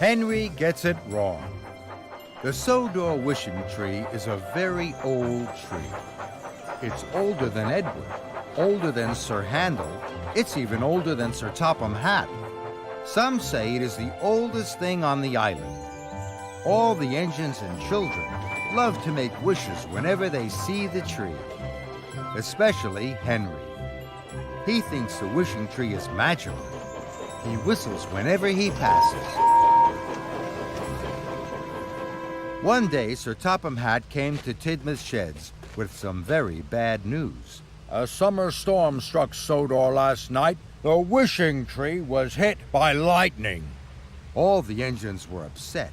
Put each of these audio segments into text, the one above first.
Henry gets it wrong. The Sodor wishing tree is a very old tree. It's older than Edward, older than Sir Handel. It's even older than Sir Topham Hatt. Some say it is the oldest thing on the island. All the engines and children love to make wishes whenever they see the tree, especially Henry. He thinks the wishing tree is magical. He whistles whenever he passes. One day, Sir Topham Hatt came to Tidmouth Sheds with some very bad news. A summer storm struck Sodor last night. The wishing tree was hit by lightning. All the engines were upset.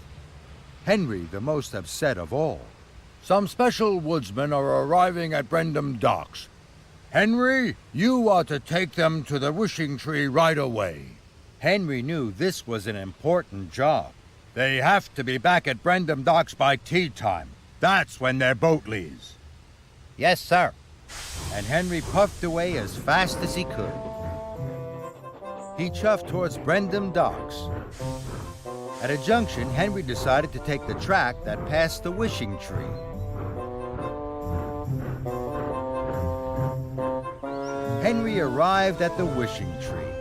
Henry the most upset of all. Some special woodsmen are arriving at Brendam Docks. Henry, you are to take them to the wishing tree right away. Henry knew this was an important job. They have to be back at Brendam Docks by tea time. That's when their boat leaves. Yes, sir. And Henry puffed away as fast as he could. He chuffed towards Brendam Docks. At a junction, Henry decided to take the track that passed the wishing tree. Henry arrived at the wishing tree.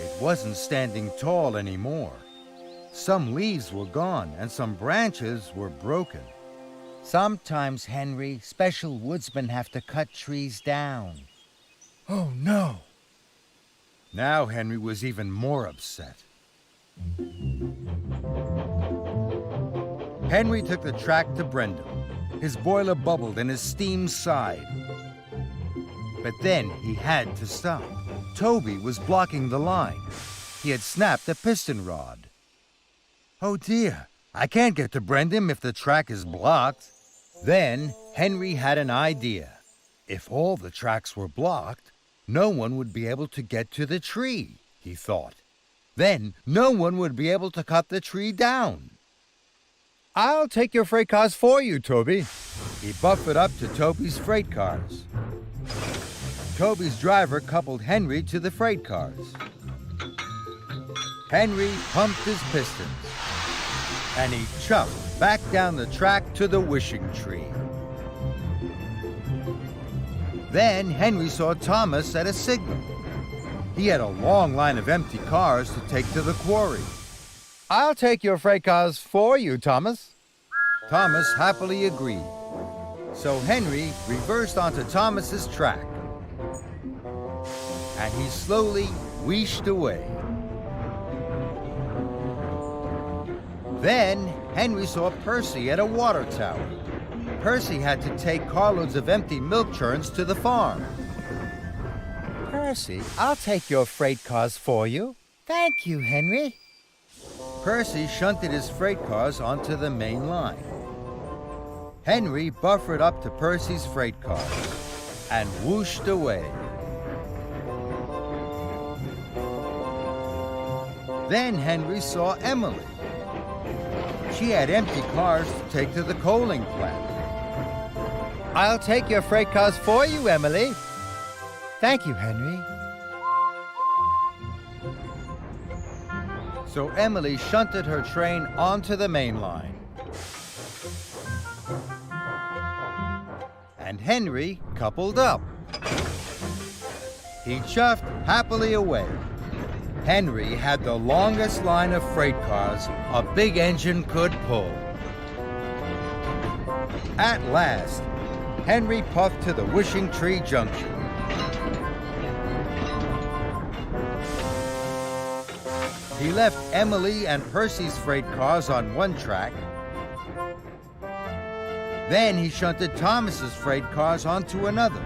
It wasn't standing tall anymore. Some leaves were gone and some branches were broken. Sometimes, Henry, special woodsmen have to cut trees down. Oh, no. Now Henry was even more upset. Henry took the track to Brendam. His boiler bubbled and his steam sighed. But then he had to stop. Toby was blocking the line. He had snapped a piston rod. Oh dear, I can't get to Brendam if the track is blocked. Then Henry had an idea. If all the tracks were blocked, no one would be able to get to the tree, he thought. Then no one would be able to cut the tree down. I'll take your freight cars for you, Toby. He buffered up to Toby's freight cars. Toby's driver coupled Henry to the freight cars. Henry pumped his pistons, and he chuffed back down the track to the wishing tree. Then Henry saw Thomas at a signal. He had a long line of empty cars to take to the quarry. I'll take your freight cars for you, Thomas. Thomas happily agreed. So Henry reversed onto Thomas's track, and he slowly wheeshed away. Then Henry saw Percy at a water tower. Percy had to take carloads of empty milk churns to the farm. Percy, I'll take your freight cars for you. Thank you, Henry. Percy shunted his freight cars onto the main line. Henry buffered up to Percy's freight cars and whooshed away. Then Henry saw Emily. She had empty cars to take to the coaling plant. I'll take your freight cars for you, Emily. Thank you, Henry. So Emily shunted her train onto the main line. And Henry coupled up. He chuffed happily away. Henry had the longest line of freight cars a big engine could pull. At last, Henry puffed to the Wishing Tree Junction. He left Emily and Percy's freight cars on one track. Then he shunted Thomas's freight cars onto another.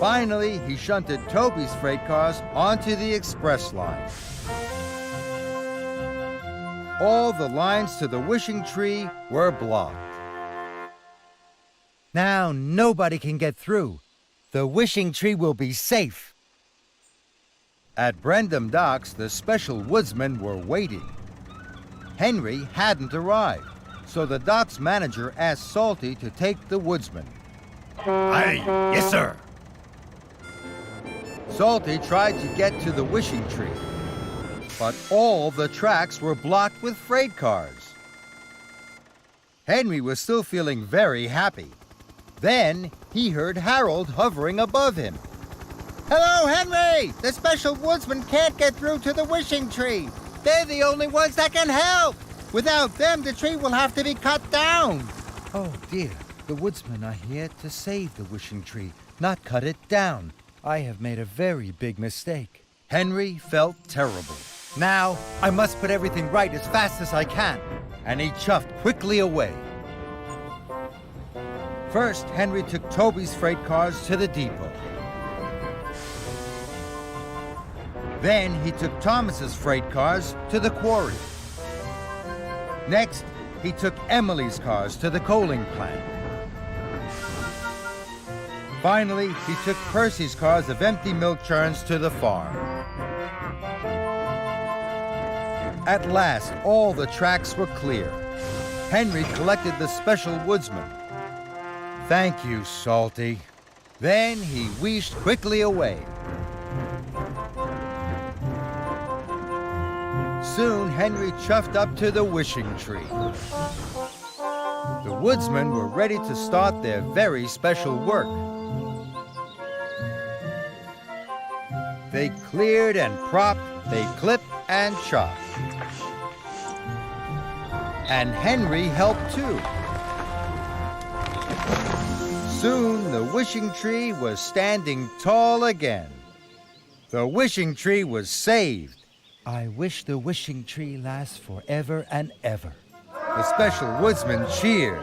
Finally, he shunted Toby's freight cars onto the express line. All the lines to the Wishing Tree were blocked. Now nobody can get through. The Wishing Tree will be safe. At Brendam Docks, the special woodsmen were waiting. Henry hadn't arrived, so the docks manager asked Salty to take the woodsman. Aye, yes, sir. Salty tried to get to the Wishing Tree, but all the tracks were blocked with freight cars. Henry was still feeling very happy. Then he heard Harold hovering above him. "Hello, Henry! The Special Woodsmen can't get through to the wishing tree. They're the only ones that can help. Without them, the tree will have to be cut down." "Oh, dear. The Woodsmen are here to save the wishing tree, not cut it down. I have made a very big mistake." Henry felt terrible. "Now, I must put everything right as fast as I can." And he chuffed quickly away. First, Henry took Toby's freight cars to the depot. Then he took Thomas's freight cars to the quarry. Next, he took Emily's cars to the coaling plant. Finally, he took Percy's cars of empty milk churns to the farm. At last, all the tracks were clear. Henry collected the Special Woodsman. "Thank you, Salty." Then he wheezed quickly away. Soon, Henry chuffed up to the wishing tree. The woodsmen were ready to start their very special work. They cleared and propped, they clipped and chopped. And Henry helped too. Soon the wishing tree was standing tall again. The wishing tree was saved. "I wish the wishing tree lasts forever and ever." The Special Woodsman cheered.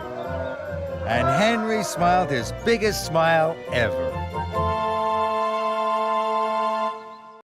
And Henry smiled his biggest smile ever.